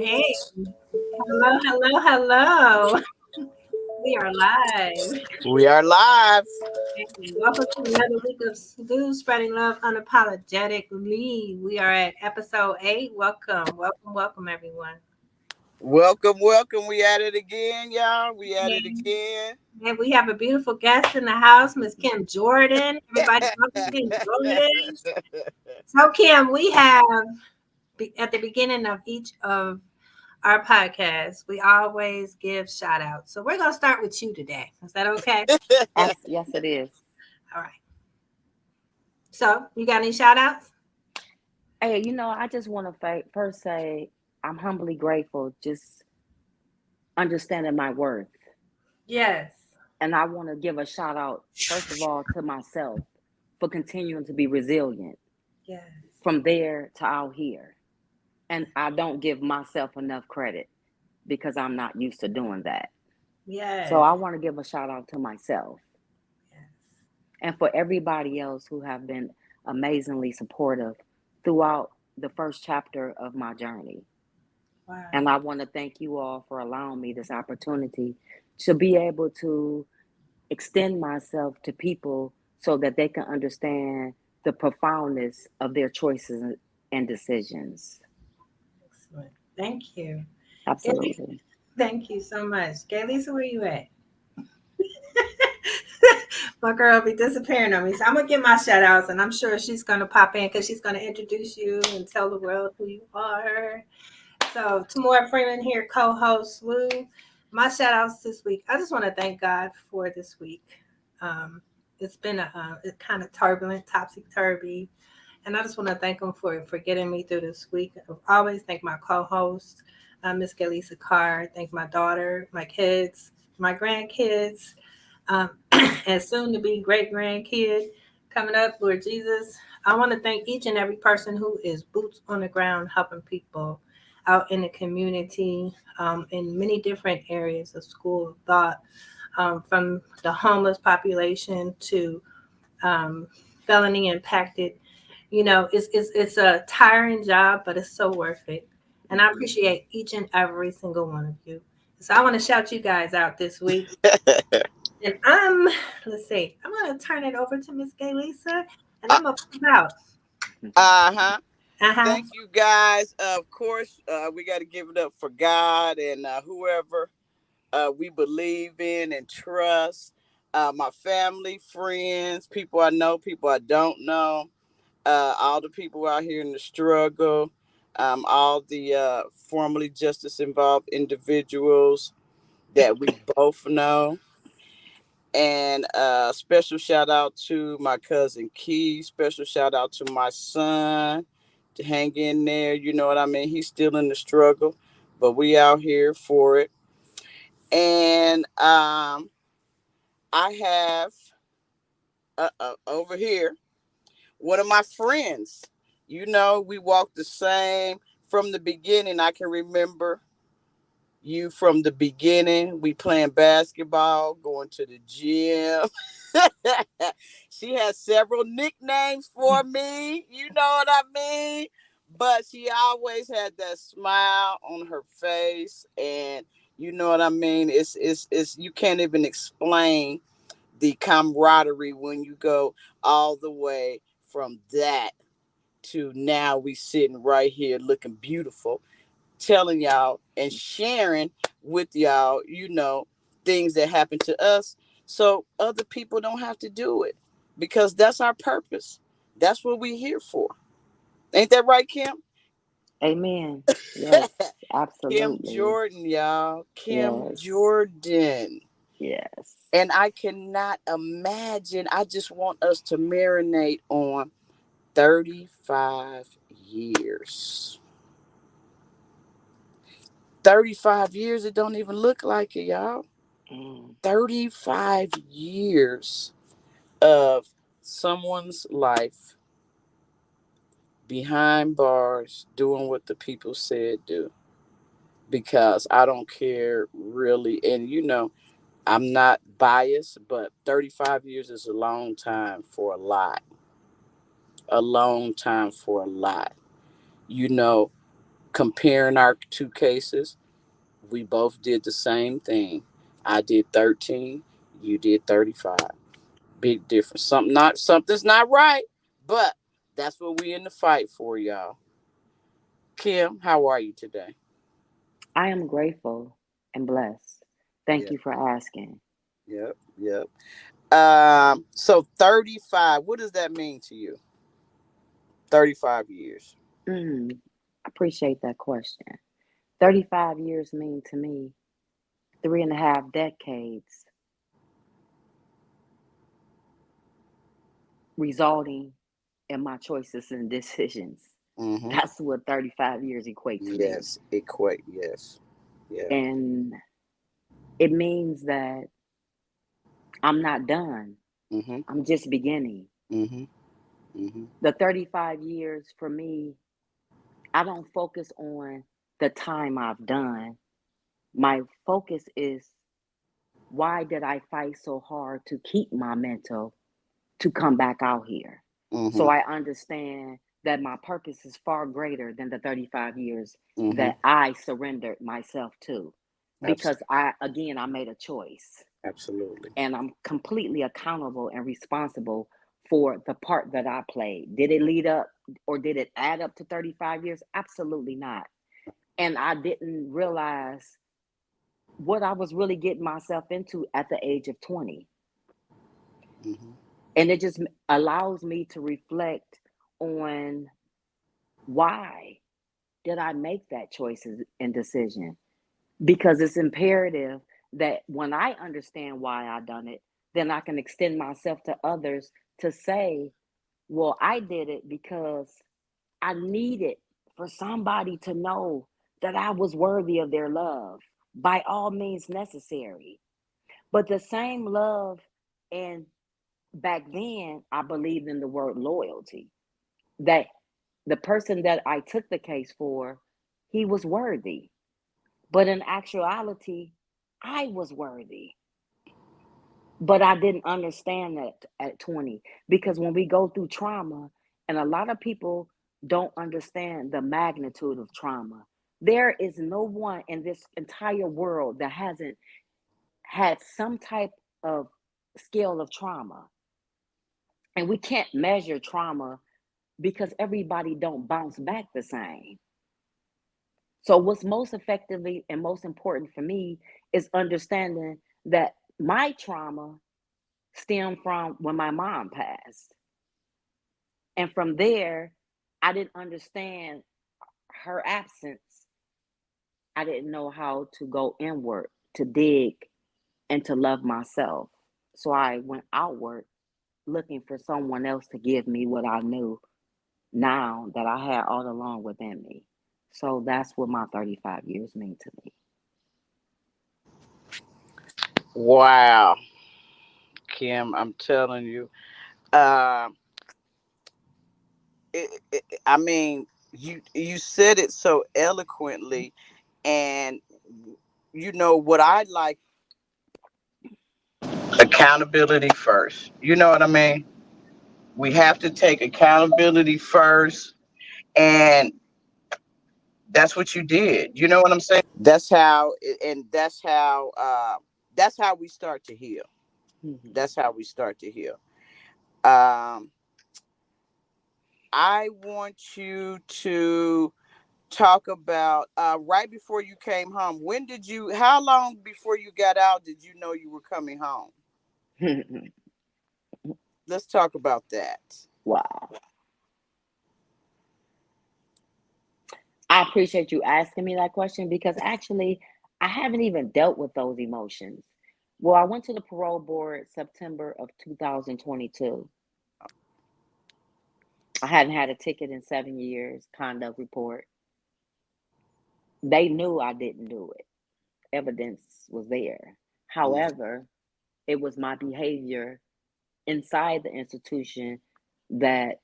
Hey, hello, hello, hello. We are live. We are live. Hey, welcome to another week of Stew Spreading Love Unapologetically. We are at episode 8. Welcome, welcome, welcome, everyone. Welcome, welcome. We at it again, y'all. We at it And, again. and we have a beautiful guest in the house, Miss Kim Jordan. Everybody, welcome Kim Jordan. So, Kim, we have at the beginning of each of our podcasts, we always give shout outs. So, we're going to start with you today. Is that okay? Yes, it is. All right. So, you got any shout outs? Hey, I just want to first say I'm humbly grateful, just understanding my worth. Yes. And I want to give a shout out, first of all, to myself for continuing to be resilient Yes. from there to out here. And I don't give myself enough credit because I'm not used to doing that. So Yes. I want to give a shout out to myself Yes. and for everybody else who have been amazingly supportive throughout the first chapter of my journey. Wow. And I want to thank you all for allowing me this opportunity to be able to extend myself to people so that they can understand the profoundness of their choices and decisions. Excellent. Thank you. Gailey, Absolutely. thank you so much. Gailey, so where you at? My girl be disappearing on me. So I'm gonna give my shout outs and I'm sure she's gonna pop in because she's gonna introduce you and tell the world who you are. So Tamora Freeman here, co-host Lou. My shout outs this week. I just want to thank God for this week. It's been a kind of turbulent, topsy-turvy. And I just want to thank him for getting me through this week. I always thank my co-host, Miss Galisa Carr. Thank my daughter, my kids, my grandkids, and soon to be great grandkid coming up, Lord Jesus. I want to thank each and every person who is boots on the ground helping people out in the community in many different areas of school of thought, from the homeless population to felony impacted. It's a tiring job, but it's so worth it. And I appreciate each and every single one of you. So I want to shout you guys out this week. And let's see, I'm going to turn it over to Miss Gay Lisa, and uh I'm going to put out. huh. Uh-huh. Thank you guys. Of course, we got to give it up for God and whoever we believe in and trust. My family, friends, people I know, people I don't know. All the people out here in the struggle. All the formerly justice involved individuals that we both know. And special shout out to my cousin Key. Special shout out to my son to hang in there. You know what I mean? He's still in the struggle, but we out here for it. And I have over here one of my friends. You know, we walked the same from the beginning. I can remember you from the beginning. We playing basketball, going to the gym. She has several nicknames for me. You know what I mean? But she always had that smile on her face, and you know what I mean. It's you can't even explain the camaraderie when you go all the way from that to now we sitting right here looking beautiful, telling y'all and sharing with y'all, things that happen to us so other people don't have to do it, because that's our purpose. That's what we're here for. Ain't that right, Kim? Amen. Yes, Kim absolutely. Jordan, y'all. Kim Yes. Jordan. Yes. And I cannot imagine. I just want us to marinate on 35 years. 35 years, it don't even look like it, y'all. Mm. 35 years of someone's life behind bars doing what the people said do. Because I don't care really. And, I'm not biased, but 35 years is a long time for a lot. A long time for a lot. You know, comparing our two cases, we both did the same thing. I did 13, you did 35. Big difference. Something's not right, but that's what we in the fight for, y'all. Kim, how are you today? I am grateful and blessed. Thank Yeah, you for asking. yep, yep. So 35, what does that mean to you? 35 years. Mm, appreciate that question. 35 years mean to me 3.5 decades resulting in my choices and decisions. Mm-hmm. That's what 35 years equate to me. Yes, equate, yes. Yeah. And it means that I'm not done. Mm-hmm. I'm just beginning. Mm-hmm. Mm-hmm. The 35 years for me, I don't focus on the time I've done. My focus is why did I fight so hard to keep my mental to come back out here? So Mm-hmm. I understand that my purpose is far greater than the 35 years Mm-hmm. that I surrendered myself to because Absolutely. I made a choice Absolutely. and I'm completely accountable and responsible for the part that I played. Did it lead up or did it add up to 35 years? Absolutely not. And I didn't realize what I was really getting myself into at the age of 20. Mm-hmm. And it just allows me to reflect on why did I make that choice and decision? Because it's imperative that when I understand why I done it, then I can extend myself to others to say, well, I did it because I needed for somebody to know that I was worthy of their love by all means necessary. But the same love, and back then, I believed in the word loyalty, that the person that I took the case for, he was worthy. But in actuality, I was worthy. But I didn't understand that at 20 because when we go through trauma, and a lot of people don't understand the magnitude of trauma, there is no one in this entire world that hasn't had some type of scale of trauma. And we can't measure trauma because everybody don't bounce back the same. So what's most effectively and most important for me is understanding that my trauma stemmed from when my mom passed. And from there, I didn't understand her absence. I didn't know how to go inward, to dig, and to love myself. So I went outward looking for someone else to give me what I knew now that I had all along within me. So that's what my 35 years mean to me. Wow, Kim, I'm telling you. Um, I mean, you said it so eloquently, and you know what I like. Accountability first. You know what I mean? We have to take accountability first, and that's what you did. You know what I'm saying? That's how, and that's how we start to heal. Mhm. That's how we start to heal. Um, I want you to talk about right before you came home. When did you? How long before you got out did you know you were coming home? Let's talk about that. Wow. I appreciate you asking me that question because actually, I haven't even dealt with those emotions. Well, I went to the parole board September of 2022. I hadn't had a ticket in 7 years, conduct report. They knew I didn't do it. Evidence was there. Mm. However, it was my behavior inside the institution that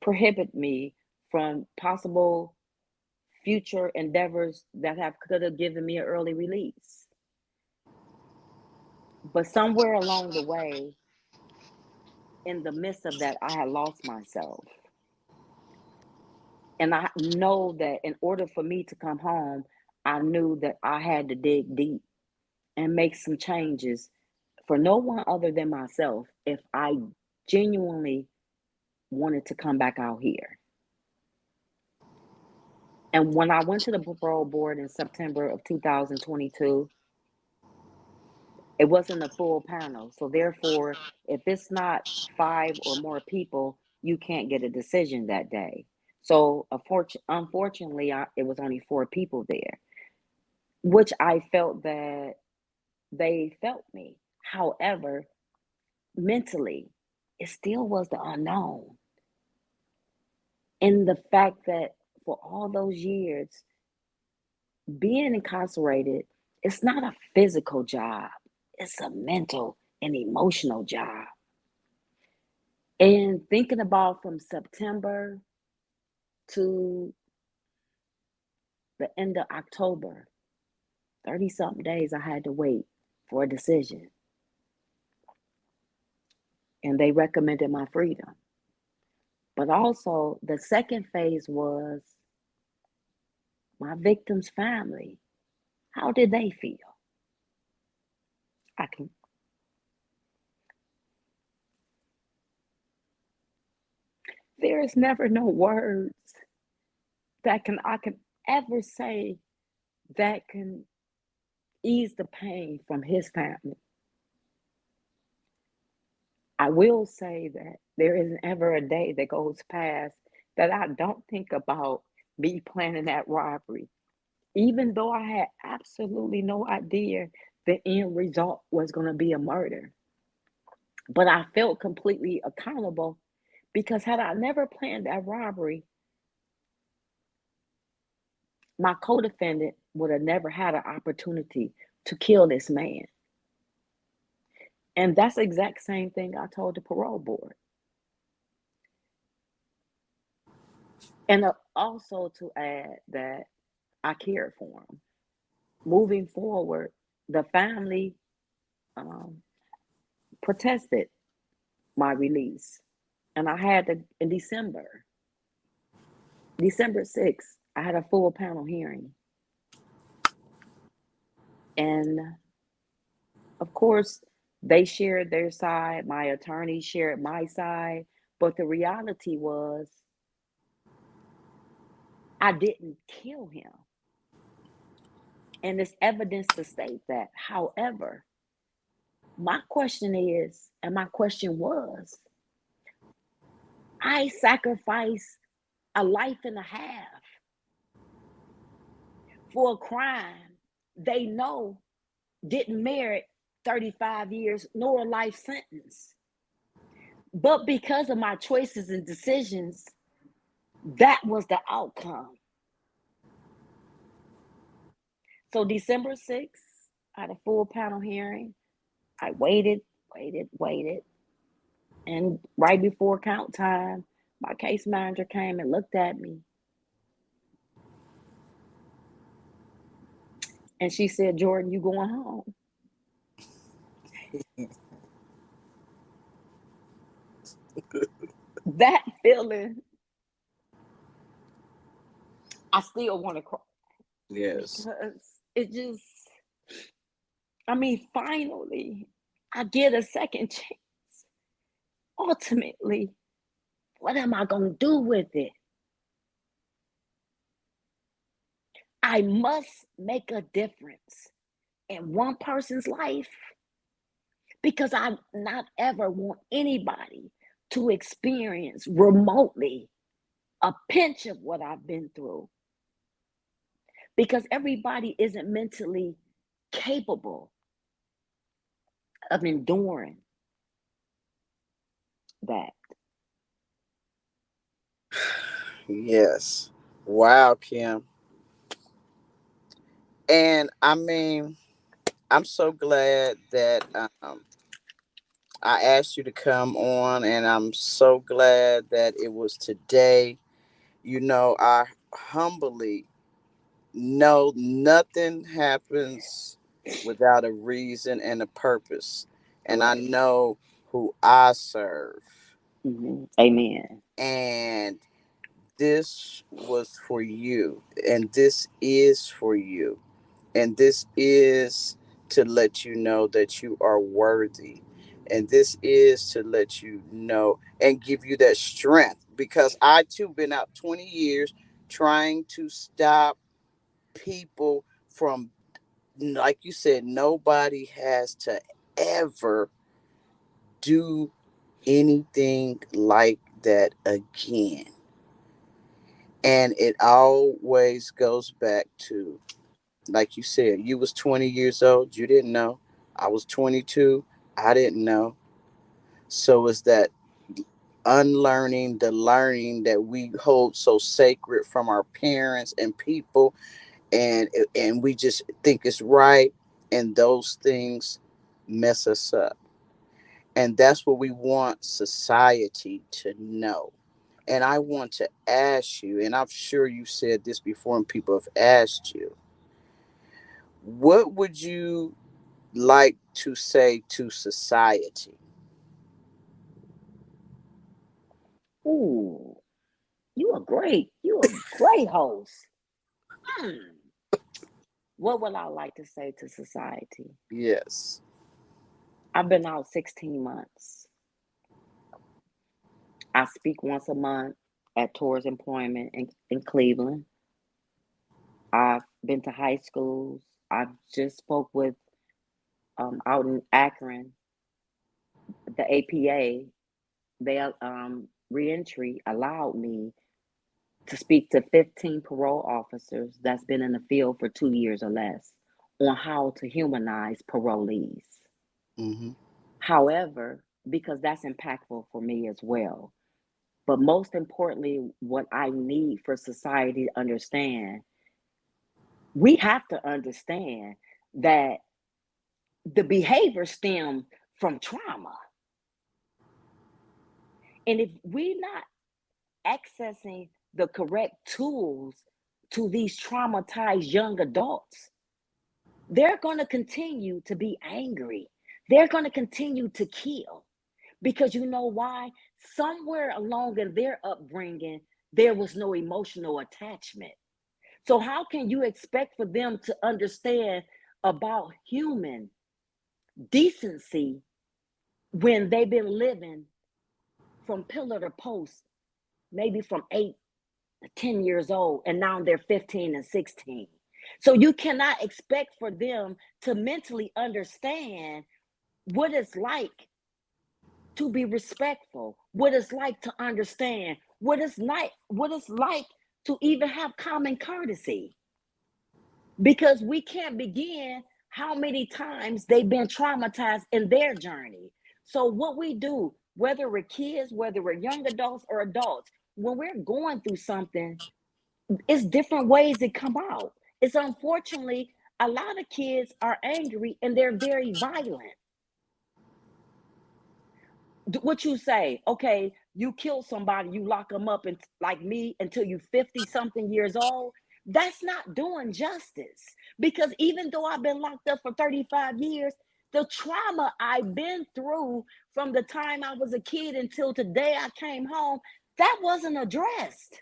prohibit me from possible future endeavors that have could have given me an early release. But somewhere along the way, in the midst of that, I had lost myself. And I know that in order for me to come home, I knew that I had to dig deep and make some changes for no one other than myself if I genuinely wanted to come back out here. And when I went to the parole board in September of 2022, it wasn't a full panel. So therefore, if it's not 5 or more people, you can't get a decision that day. So unfortunately, it was only 4 people there, which I felt that they felt me. However, mentally, it still was the unknown. And the fact that for all those years, being incarcerated, it's not a physical job, it's a mental and emotional job. And thinking about from September to the end of October, 30 something days, I had to wait for a decision. And they recommended my freedom. But also, the second phase was my victim's family. How did they feel? I can, there is never no words I can ever say that can ease the pain from his family. I will say that there isn't ever a day that goes past that I don't think about me planning that robbery, even though I had absolutely no idea the end result was going to be a murder. But I felt completely accountable because had I never planned that robbery, my co-defendant would have never had an opportunity to kill this man. And that's the exact same thing I told the parole board. And also to add that I cared for him. Moving forward, the family um, protested my release. And I had to, in December 6th, I had a full panel hearing. And of course, they shared their side, my attorney shared my side. But the reality was, I didn't kill him. And there's evidence to state that. However, my question is, and my question was, I sacrificed a life and a half for a crime they know didn't merit 35 years nor a life sentence. But because of my choices and decisions, that was the outcome. So December 6th, I had a full panel hearing. I waited. And right before count time, my case manager came and looked at me. And she said, Jordan, you going home. That feeling, I still want to cry Yes. because it just, finally, I get a second chance. Ultimately, what am I going to do with it? I must make a difference in one person's life because I not ever want anybody to experience remotely a pinch of what I've been through because everybody isn't mentally capable of enduring that. Yes. Wow, Kim. And I mean, I'm so glad that I asked you to come on, and I'm so glad that it was today. I humbly know nothing happens without a reason and a purpose. And I Correct. know who I serve. Mm-hmm. Amen. And this was for you, and this is for you, and this is to let you know that you are worthy, and this is to let you know and give you that strength, because I too been out 20 years trying to stop people from, like you said, nobody has to ever do anything like that again. And it always goes back to, like you said, you was 20 years old, you didn't know. I was 22, I didn't know. So it's that unlearning the learning that we hold so sacred from our parents and people, and we just think it's right, and those things mess us up. And that's what we want society to know. And I want to ask you, and I'm sure you said this before and people have asked you, what would you like to say to society? Ooh, you a great host. Hmm. What would I like to say to society? Yes. I've been out 16 months. I speak once a month at Tours Employment in Cleveland. I've been to high schools. I just spoke with out in Akron, the APA. They Reentry allowed me to speak to 15 parole officers that's been in the field for 2 years or less on how to humanize parolees. Mm-hmm. However, because that's impactful for me as well. But most importantly, what I need for society to understand, we have to understand that the behavior stems from trauma. And if we're not accessing the correct tools to these traumatized young adults, they're going to continue to be angry. They're going to continue to kill. Because you know why? Somewhere along in their upbringing, there was no emotional attachment. So, how can you expect for them to understand about human decency when they've been living from pillar to post, maybe from 8 to 10 years old, and now they're 15 and 16? So, you cannot expect for them to mentally understand what it's like to be respectful, what it's like to understand, what it's like to even have common courtesy. Because we can't begin how many times they've been traumatized in their journey. So what we do, whether we're kids, whether we're young adults or adults, when we're going through something, it's different ways that come out. It's unfortunately a lot of kids are angry and they're very violent. What you say, okay, you kill somebody, you lock them up, and like me, until you 50 something years old. That's not doing justice, because even though I've been locked up for 35 years, the trauma I've been through from the time I was a kid until today I came home, that wasn't addressed.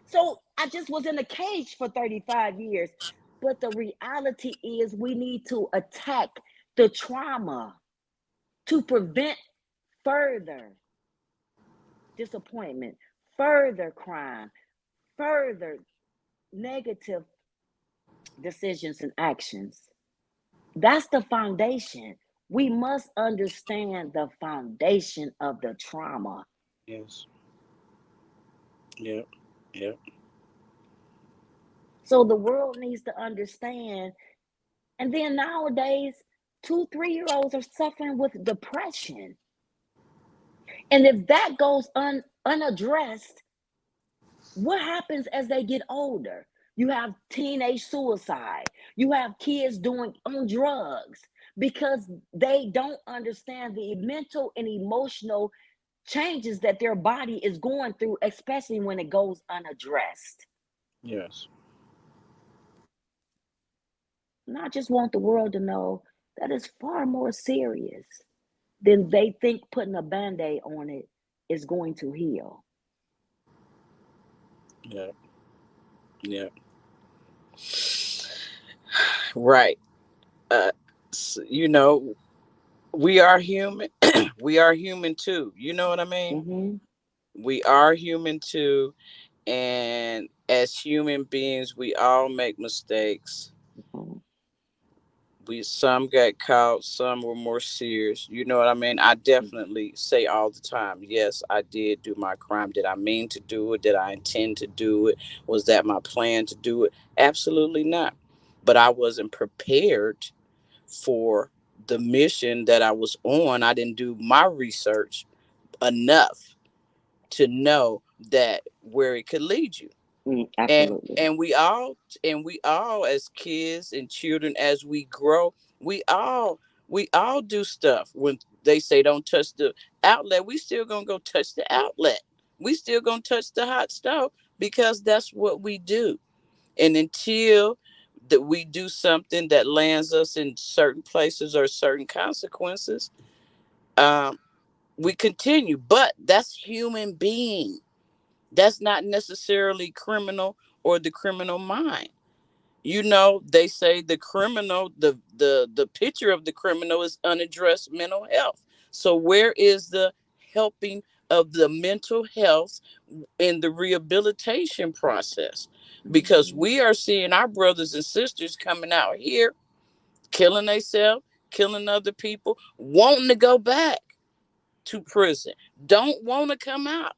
So I just was in a cage for 35 years. But the reality is we need to attack the trauma to prevent further disappointment, further crime, further negative decisions and actions. That's the foundation. We must understand the foundation of the trauma. Yes. Yep. Yep. So the world needs to understand. And then nowadays, 2, 3 year olds are suffering with depression. And if that goes unaddressed, what happens as they get older? You have teenage suicide. You have kids doing on drugs because they don't understand the mental and emotional changes that their body is going through, especially when it goes unaddressed. Yes. And I just want the world to know that it's far more serious than they think putting a band-aid on it is going to heal. Yeah. Yeah. Right. Uh, you know, we are human. We are human too. You know what I mean? Mm-hmm. We are human too. And as human beings, we all make mistakes. Mm-hmm. We some got caught, some were more serious. You know what I mean? I definitely say all the time, yes, I did do my crime. Did I mean to do it? Did I intend to do it? Was that my plan to do it? Absolutely not. But I wasn't prepared for the mission that I was on. I didn't do my research enough to know that where it could lead you. and Absolutely. and we all as kids and children, as we grow, we all do stuff. When they say don't touch the outlet, we still gonna go touch the outlet. We still gonna touch the hot stove, because that's what we do. And until that we do something that lands us in certain places or certain consequences, um we continue. But that's human being. That's not necessarily criminal or the criminal mind. You know, they say the criminal, the picture of the criminal is unaddressed mental health. So where is the helping of the mental health in the rehabilitation process? Because Mm-hmm. we are seeing our brothers and sisters coming out here killing themselves, killing other people, wanting to go back to prison, don't want to come out,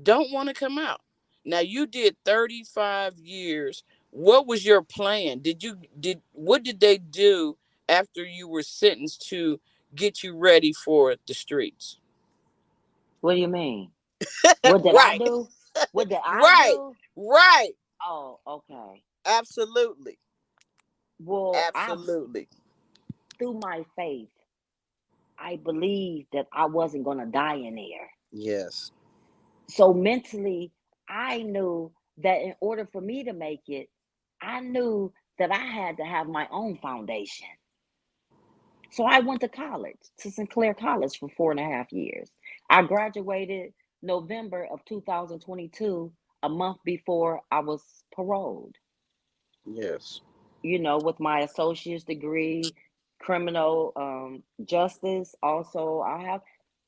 don't want to come out. Now you did 35 years. What was your plan? What did they do after you were sentenced to get you ready for the streets? What do you mean? What did I Right. do? What did I Right. do? Right. Oh, okay. Absolutely. Well, I Absolutely. through my faith, I believed that I wasn't gonna die in there. Yes. So mentally, I knew that in order for me to make it, I knew that I had to have my own foundation. So I went to college, to Sinclair College for 4.5 years. I graduated November of 2022, a month before I was paroled, Yes. with my associate's degree, criminal justice. Also, I have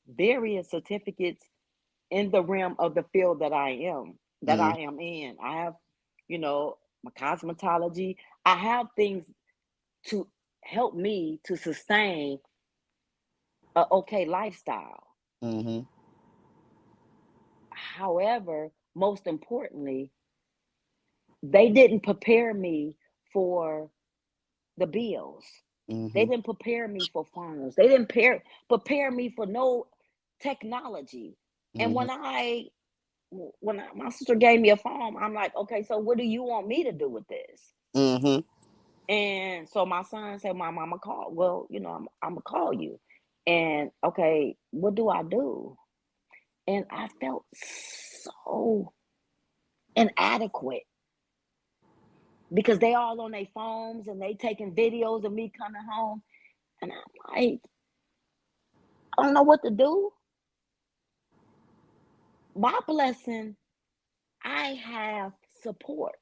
various certificates in the realm of the field that Mm, I am in. I have, my cosmetology. I have things to help me to sustain a okay lifestyle. mm-hmm. However, most importantly, they didn't prepare me for the bills. They Mm-hmm. didn't prepare me for phones. They didn't prepare me for no technology. And Mm-hmm. my sister gave me a phone, I'm like, okay, so what do you want me to do with this? Mm-hmm. And so my son said, my mama called. Well, I'm gonna call you. And okay, what do I do? And I felt so inadequate because they all on their phones and they taking videos of me coming home. And I'm like, I don't know what to do. My blessing, I have support.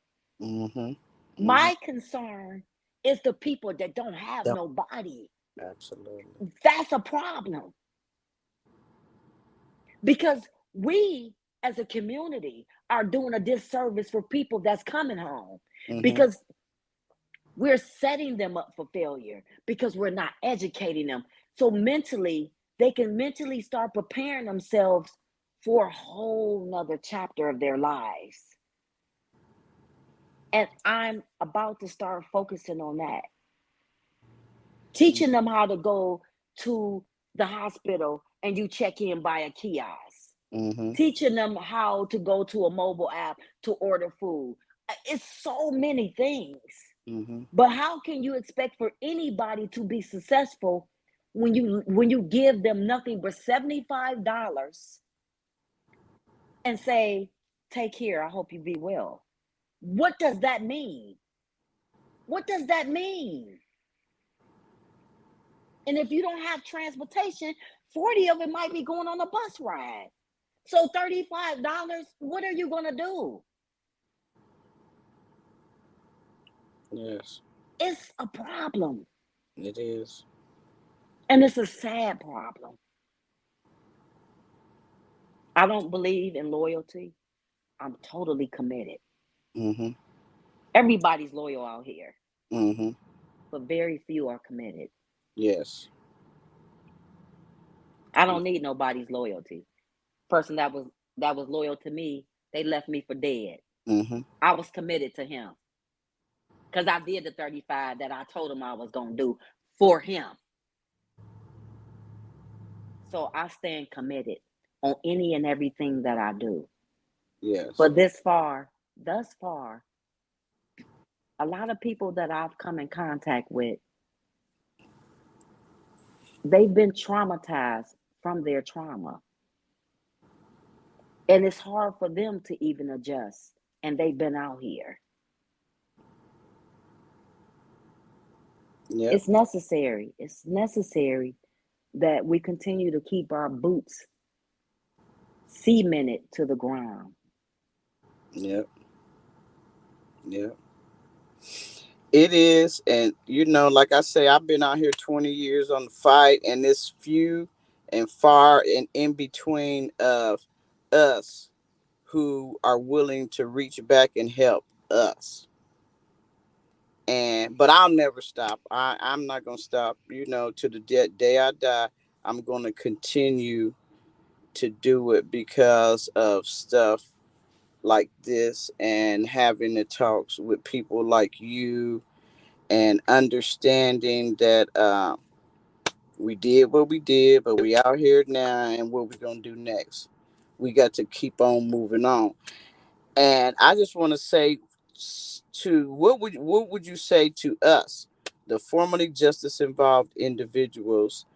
Mm-hmm. Mm-hmm. My concern is the people that don't have Yep. nobody. Absolutely. That's a problem because we as a community are doing a disservice for people that's coming home Mm-hmm. because we're setting them up for failure because we're not educating them. So mentally, they can mentally start preparing themselves for a whole nother chapter of their lives. And I'm about to start focusing on that, teaching them how to go to the hospital and you check in by a kiosk, Mm-hmm. teaching them how to go to a mobile app to order food. It's so many things. Mm-hmm. But how can you expect for anybody to be successful when you give them nothing but $75 and say, "Take care. I hope you be well." What does that mean? What does that mean? And if you don't have transportation, 40 of it might be going on a bus ride. So $35, what are you gonna do? Yes, It's a problem. it is. And it's a sad problem. I don't believe in loyalty. I'm totally committed. Mm-hmm. Everybody's loyal out here, Mm-hmm. but very few are committed. Yes. I don't need nobody's loyalty. Person that was loyal to me, they left me for dead. Mm-hmm. I was committed to him because I did the 35 that I told him I was gonna do for him. So I stand committed on any and everything that I do. Yes. But thus far, a lot of people that I've come in contact with, they've been traumatized from their trauma. And it's hard for them to even adjust. And they've been out here. Yep. It's necessary. It's necessary that we continue to keep our boots cemented to the ground. Yep. Yep. It is, and like I say, I've been out here 20 years on the fight, and it's few and far and in between of us who are willing to reach back and help us. And but I'll never stop. I'm not gonna stop. To the day I die, I'm gonna continue to do it because of stuff like this and having the talks with people like you and understanding that we did what we did, but we out here now, and what we gonna do next? We got to keep on moving on. And I just want to say to what would you say to us, the formerly justice involved individuals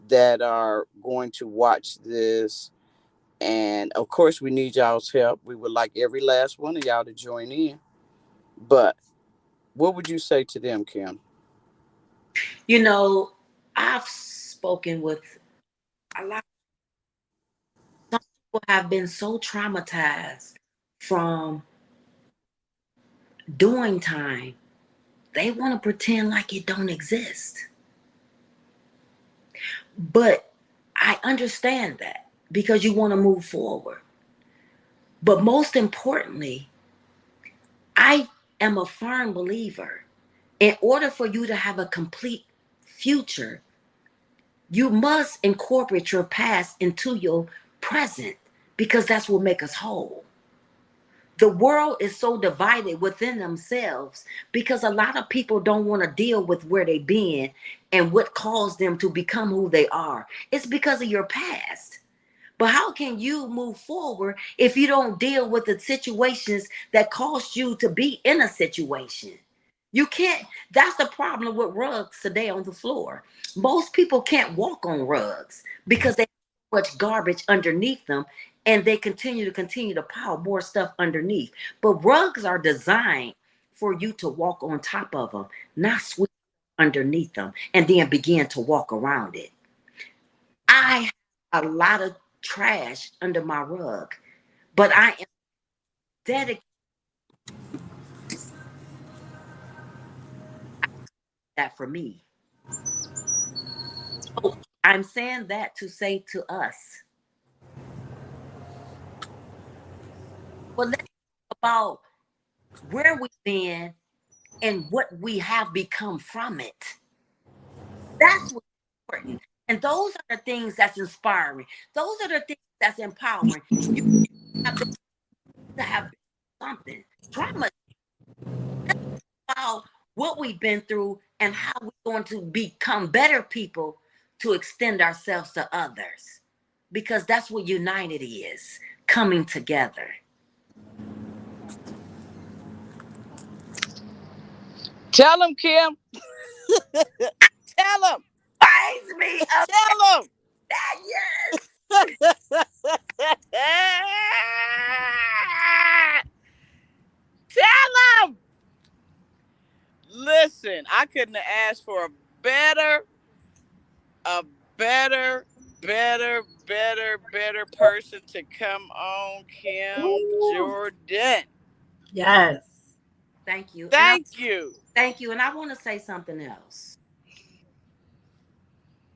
that are going to watch this? And of course, we need y'all's help. We would like every last one of y'all to join in. But what would you say to them, Kim? You know, I've spoken with a lot. Some people have been so traumatized from doing time, they want to pretend like it don't exist. But I understand that because you want to move forward. But most importantly, I am a firm believer. In order for you to have a complete future, you must incorporate your past into your present because that's what makes us whole. The world is so divided within themselves because a lot of people don't want to deal with where they've been and what caused them to become who they are. It's because of your past. But how can you move forward if you don't deal with the situations that caused you to be in a situation? You can't. That's the problem with rugs today on the floor. Most people can't walk on rugs because they have so much garbage underneath them, and they continue to pile more stuff underneath. But rugs are designed for you to walk on top of them, not sweep underneath them and then begin to walk around it. I have a lot of trash under my rug, but I am dedicated to that for me. So I'm saying that to say to us, well, let's talk about where we've been and what we have become from it. That's what's important. And those are the things that's inspiring. Those are the things that's empowering. You have to have something. Trauma about what we've been through and how we're going to become better people to extend ourselves to others. Because that's what united is, coming together. Tell them, Kim. Tell them. Binds me up Tell them. that, yes. Tell them. Listen, I couldn't have asked for a better better person to come on, Kim Ooh, Jordan. yes. Thank you. Thank you. And I want to say something else.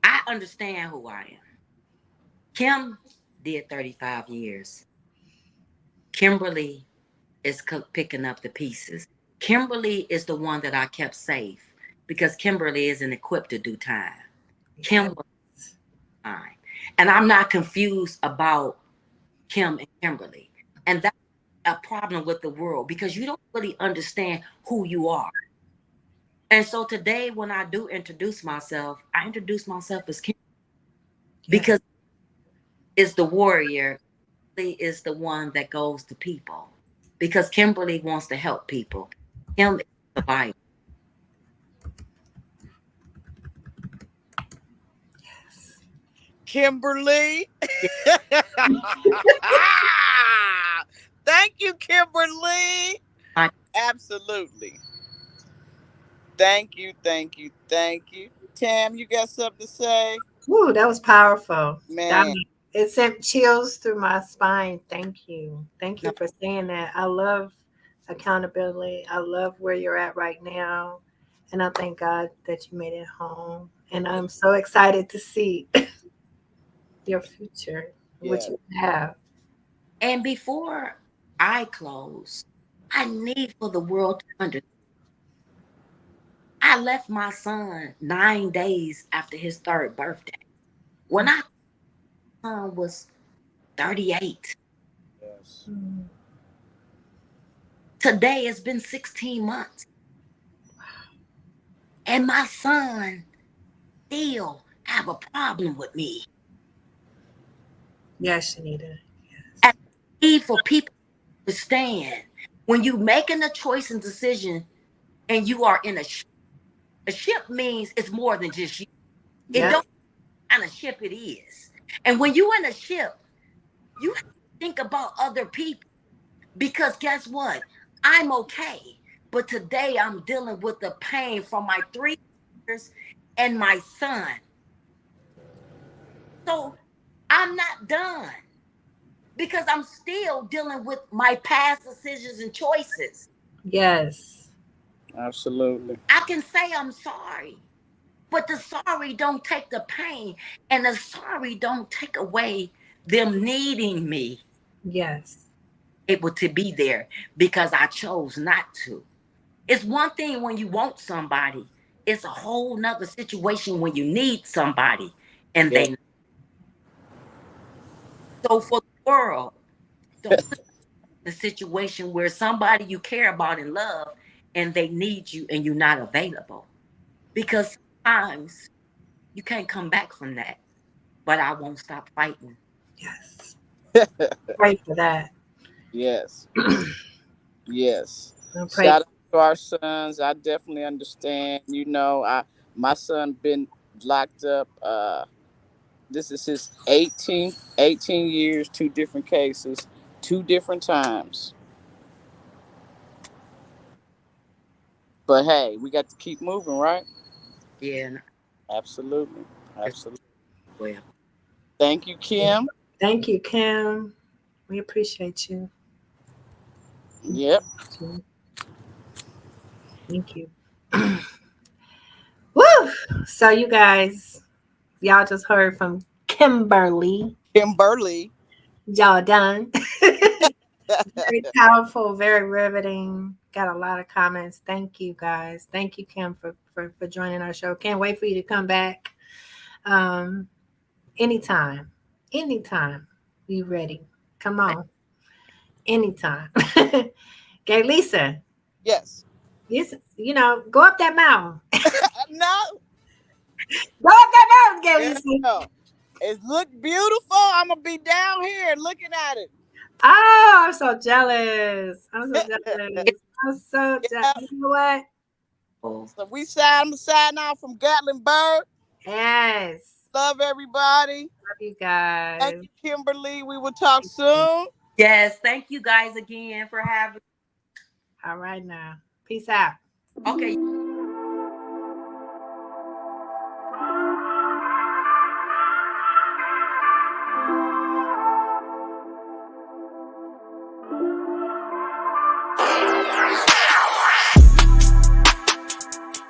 I understand who I am. Kim did 35 years. Kimberly is picking up the pieces. Kimberly is the one that I kept safe because Kimberly isn't equipped to do time. Kim Yes. was fine. And I'm not confused about Kim and Kimberly. And that's a problem with the world because you don't really understand who you are. And so today, when I do introduce myself, I introduce myself as Kim Yes. because it's the warrior, Kimberly is the one that goes to people because Kimberly wants to help people. Kim is the survivor. Kimberly. Thank you, Kimberly. My, Absolutely. Thank you, thank you, thank you. Tam, you got something to say? Ooh, that was powerful. That Man, it sent chills through my spine. Thank you. Thank no, you for saying that. I love accountability. I love where you're at right now. And I thank God that you made it home. And I'm so excited to see your future, what yeah, you have. and before I close, I need for the world to understand. I left my son 9 days after his third birthday. When I son was 38. yes. Mm. Today it's been 16 months. And my son still have a problem with me. Yes, Shanita. And Yes. I need for people to understand when you making a choice and decision and you are in a ship means it's more than just you. It Yep. don't kind of ship it is. And when you in a ship, you have to think about other people because guess what? I'm okay. But today I'm dealing with the pain from my 3 years and my son. So I'm not done because I'm still dealing with my past decisions and choices. Yes. Absolutely. I can say I'm sorry, but the sorry don't take the pain, and the sorry don't take away them needing me Yes. able to be there because I chose not to. It's one thing when you want somebody. It's a whole nother situation when you need somebody and Yeah. they so for the world, don't put in a situation where somebody you care about and love and they need you and you're not available. Because sometimes you can't come back from that. But I won't stop fighting. Yes. Pray for that. Yes. Yes. I pray. Shout out to our sons. I definitely understand. You know, my son been locked up. This is his 18 years, two different cases, two different times. But hey, we got to keep moving, right? Yeah, and Absolutely. as Absolutely. well. Thank you, Kim. Thank you, Kim. We appreciate you. Yep. Thank you. Woo! So you guys, y'all just heard from Kimberly. Kimberly. Y'all done. Very powerful, very riveting. Got a lot of comments. Thank you guys. Thank you, Kim, for joining our show. Can't wait for you to come back. Um, anytime. Anytime. You ready. Come on. Anytime. Okay, Lisa. Yes. Go up that mountain. No. Go up that mountain, okay, Lisa. Girl. It look beautiful. I'm gonna be down here looking at it. Oh, I'm so jealous. I'm so jealous. I'm so jealous. Yeah. You know what? Oh, So I'm signing out from Gatlinburg. Yes. Love everybody. Love you Thank guys. you, Kimberly. We will talk soon. yes, thank you guys again for having. All right now. Peace out. Okay.